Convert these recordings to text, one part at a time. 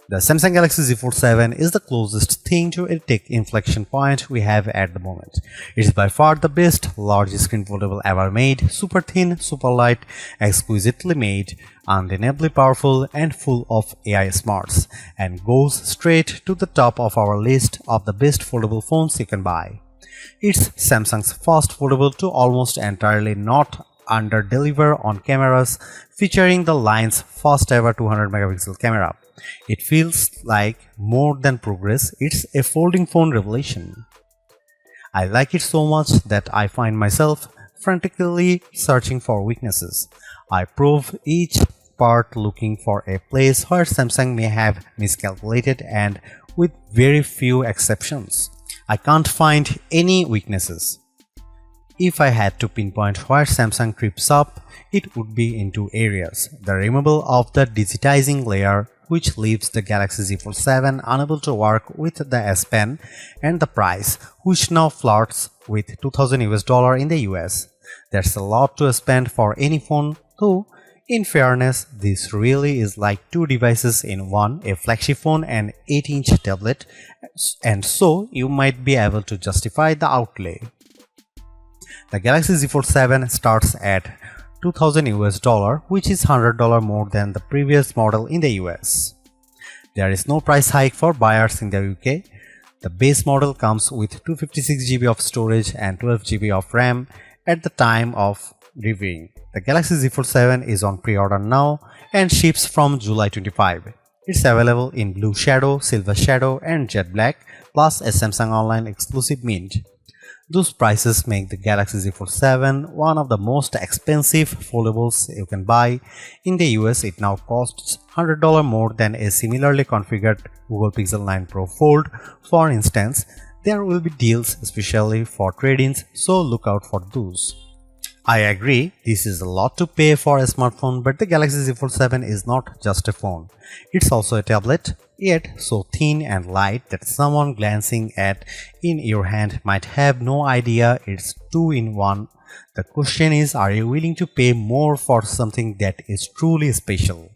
The Samsung Galaxy Z Fold 7 is the closest thing to a tech inflection point we have at the moment. It is by far the best large screen foldable ever made, super thin, super light, exquisitely made, undeniably powerful and full of AI smarts, and goes straight to the top of our list of the best foldable phones you can buy. It's Samsung's first foldable to almost entirely not under-deliver on cameras, featuring the line's first ever 200 megapixel camera. It feels like more than progress, it's a folding phone revelation. I like it so much that I find myself frantically searching for weaknesses. I probe each part looking for a place where Samsung may have miscalculated, and with very few exceptions, I can't find any weaknesses. If I had to pinpoint where Samsung trips up, it would be in two areas: the removal of the digitizing layer, which leaves the Galaxy Z Fold 7 unable to work with the S Pen, and the price, which now flirts with $2000 in the US. That's a lot to spend for any phone, though in fairness, this really is like two devices in one, a flagship phone and 8-inch tablet, and so you might be able to justify the outlay. The Galaxy Z Fold 7 starts at $2000 which is $100 more than the previous model in the US. There is no price hike for buyers in the UK. The base model comes with 256GB of storage and 12GB of RAM at the time of reviewing. The Galaxy Z Fold 7 is on pre-order now and ships from July 25. It's available in blue shadow, silver shadow and jet black, plus a Samsung Online exclusive mint. Those prices make the Galaxy Z Fold 7 one of the most expensive foldables you can buy. In the US, it now costs $100 more than a similarly configured Google Pixel 9 Pro Fold. For instance, there will be deals especially for trade-ins, so look out for those. I agree, this is a lot to pay for a smartphone, but the Galaxy Z Fold 7 is not just a phone. It's also a tablet, yet so thin and light that someone glancing at in your hand might have no idea it's two-in-one. The question is, are you willing to pay more for something that is truly special?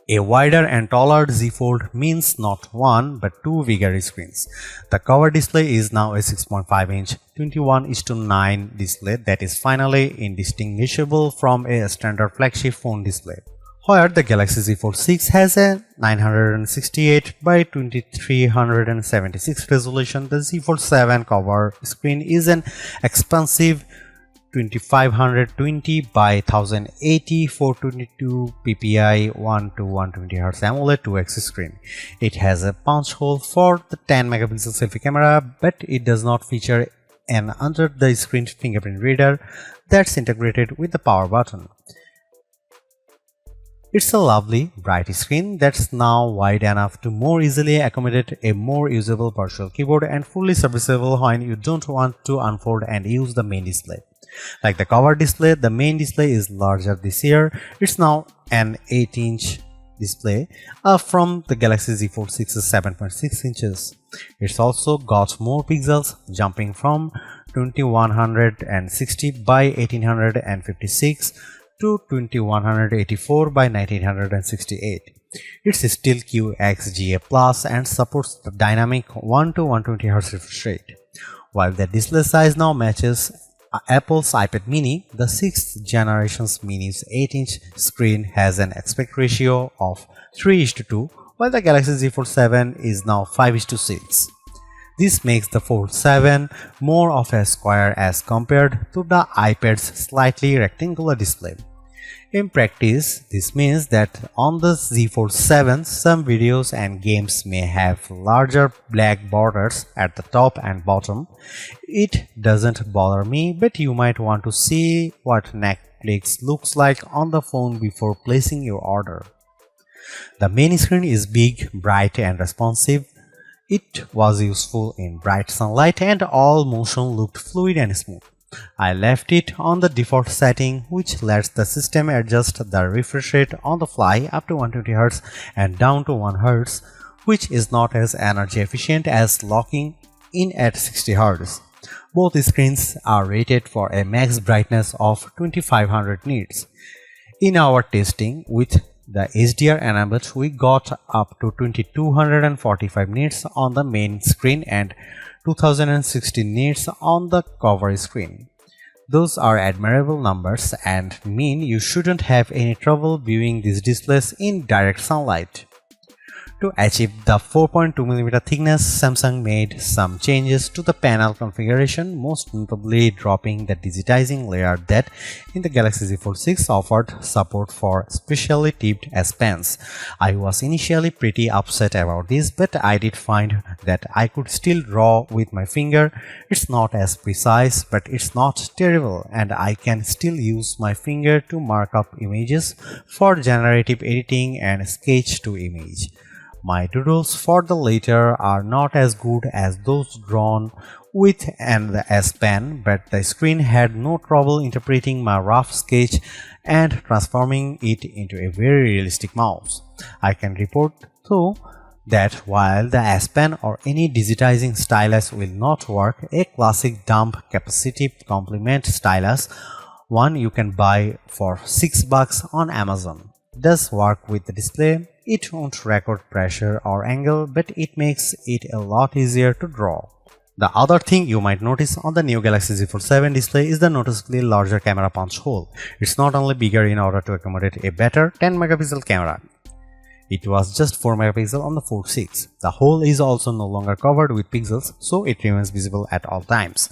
A wider and taller Z Fold means not one but two bigger screens. The cover display is now a 6.5-inch 21:9 display that is finally indistinguishable from a standard flagship phone display. Where the Galaxy Z Fold 6 has a 968 by 2376 resolution, the Z Fold 7 cover screen is an expansive 2520 by 1080 422 ppi 1 to 120Hz AMOLED 2x screen. It has a punch hole for the 10 megapixel selfie camera, but it does not feature an under the screen fingerprint reader that's integrated with the power button. It's a lovely, bright screen that's now wide enough to more easily accommodate a more usable virtual keyboard and fully serviceable when you don't want to unfold and use the main display. Like the cover display, the main display is larger this year. It's now an 8-inch display from the Galaxy Z Fold 6's 7.6 inches. It's also got more pixels, jumping from 2160 by 1856 to 2184 by 1968. It's still QXGA+ and supports the dynamic 1 to 120Hz refresh rate. While the display size now matches Apple's iPad mini, the 6th generation's mini's 8-inch screen has an aspect ratio of 3:2, while the Galaxy Z Fold 7 is now 5:6. This makes the Fold 7 more of a square as compared to the iPad's slightly rectangular display. In practice, this means that on the Z Fold 7, some videos and games may have larger black borders at the top and bottom. It doesn't bother me, but you might want to see what Netflix looks like on the phone before placing your order. The main screen is big, bright and responsive. It was useful in bright sunlight and all motion looked fluid and smooth. I left it on the default setting, which lets the system adjust the refresh rate on the fly up to 120Hz and down to 1Hz, which is not as energy efficient as locking in at 60Hz. Both screens are rated for a max brightness of 2500 nits. In our testing with The HDR enabled we got up to 2245 nits on the main screen and 2060 nits on the cover screen. Those are admirable numbers and mean you shouldn't have any trouble viewing these displays in direct sunlight. To achieve the 4.2mm thickness, Samsung made some changes to the panel configuration, most notably dropping the digitizing layer that in the Galaxy Z Fold 6 offered support for specially tipped S Pens. I was initially pretty upset about this, but I did find that I could still draw with my finger. It's not as precise, but it's not terrible, and I can still use my finger to mark up images for generative editing and sketch to image. My doodles for the latter are not as good as those drawn with the S Pen, but the screen had no trouble interpreting my rough sketch and transforming it into a very realistic mouse. I can report though that while the S Pen or any digitizing stylus will not work, a classic dumb capacitive complement stylus, one you can buy for $6 on Amazon, does work with the display. It won't record pressure or angle, but it makes it a lot easier to draw. The other thing you might notice on the new Galaxy Z Fold 7 display is the noticeably larger camera punch hole. It's not only bigger in order to accommodate a better 10 megapixel camera. It was just 4 megapixel on the Fold 6. The hole is also no longer covered with pixels, so it remains visible at all times.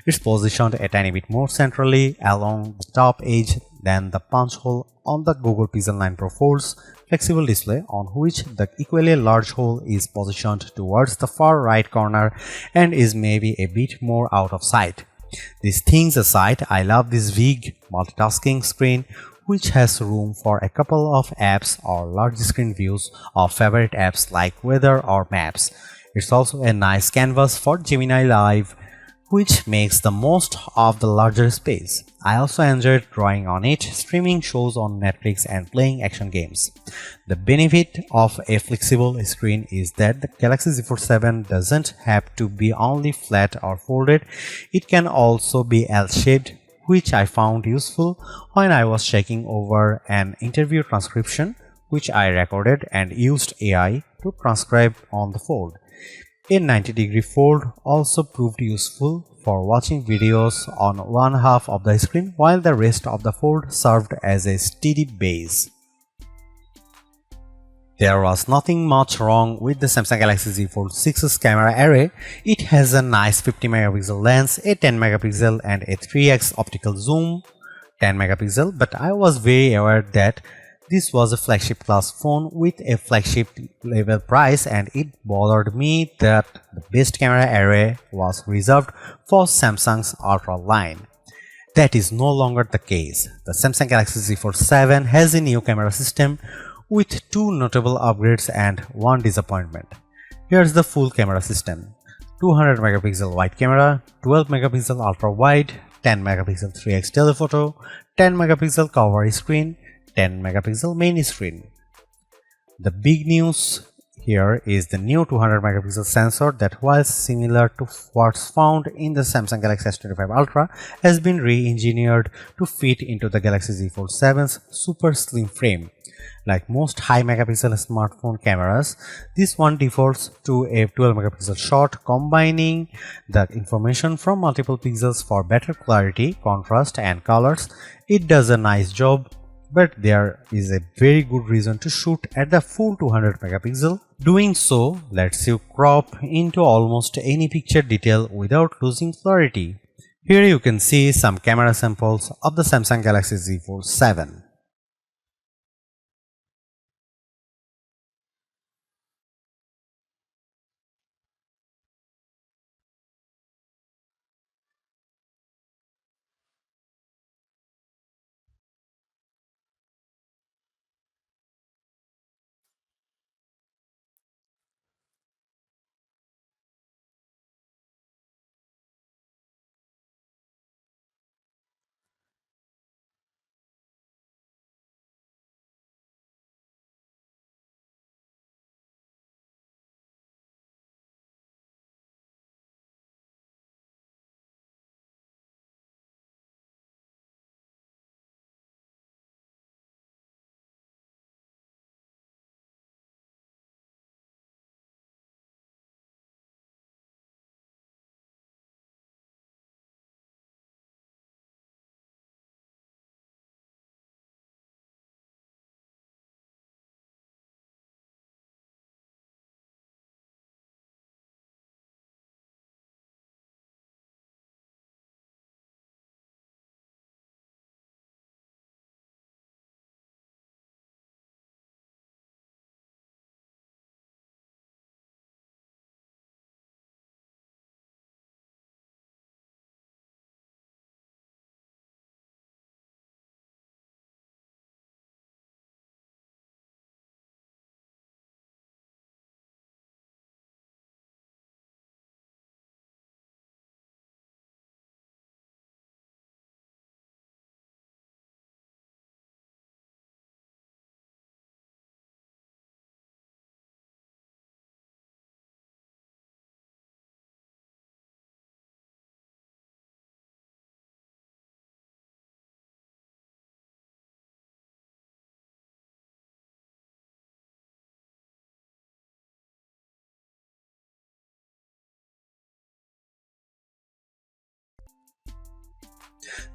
It's positioned a tiny bit more centrally along the top edge than the punch hole on the Google Pixel 9 Pro Fold's flexible display, on which the equally large hole is positioned towards the far right corner and is maybe a bit more out of sight. These things aside, I love this big multitasking screen, which has room for a couple of apps or large screen views of favorite apps like weather or maps. It's also a nice canvas for Gemini Live, which makes the most of the larger space. I also enjoyed drawing on it, streaming shows on Netflix and playing action games. The benefit of a flexible screen is that the Galaxy Z Fold 7 doesn't have to be only flat or folded, it can also be L-shaped, which I found useful when I was checking over an interview transcription which I recorded and used AI to transcribe on the fold. A 90-degree fold also proved useful for watching videos on one half of the screen, while the rest of the fold served as a steady base. There was nothing much wrong with the Samsung Galaxy Z Fold 6's camera array. It has a nice 50 megapixel lens, a 10 megapixel and a 3x optical zoom, 10 megapixel, but I was very aware that this was a flagship class phone with a flagship level price, and it bothered me that the best camera array was reserved for Samsung's Ultra line. That is no longer the case. The Samsung Galaxy Z Fold 7 has a new camera system with two notable upgrades and one disappointment. Here's the full camera system: 200 megapixel wide camera, 12 megapixel ultra wide, 10 megapixel 3x telephoto, 10 megapixel cover screen, 10 megapixel main screen. The big news here is the new 200 megapixel sensor that, while similar to what's found in the Samsung Galaxy S25 Ultra, has been re-engineered to fit into the Galaxy Z Fold 7's super slim frame. Like most high megapixel smartphone cameras, this one defaults to a 12 megapixel shot, combining the information from multiple pixels for better clarity, contrast and colors. It does a nice job, but there is a very good reason to shoot at the full 200 megapixel. Doing so lets you crop into almost any picture detail without losing clarity. Here you can see some camera samples of the Samsung Galaxy Z Fold 7.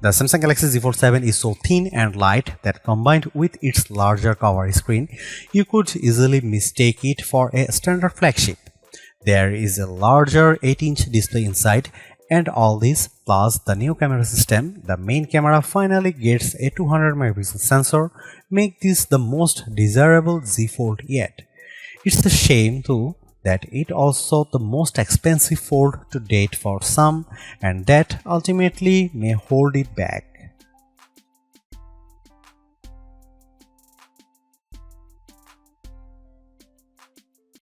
The Samsung Galaxy Z Fold 7 is so thin and light that combined with its larger cover screen, you could easily mistake it for a standard flagship. There is a larger 8-inch display inside, and all this plus the new camera system, the main camera finally gets a 200 megapixel sensor, make this the most desirable Z Fold yet. It's a shame too that it also the most expensive fold to date for some, and that ultimately may hold it back.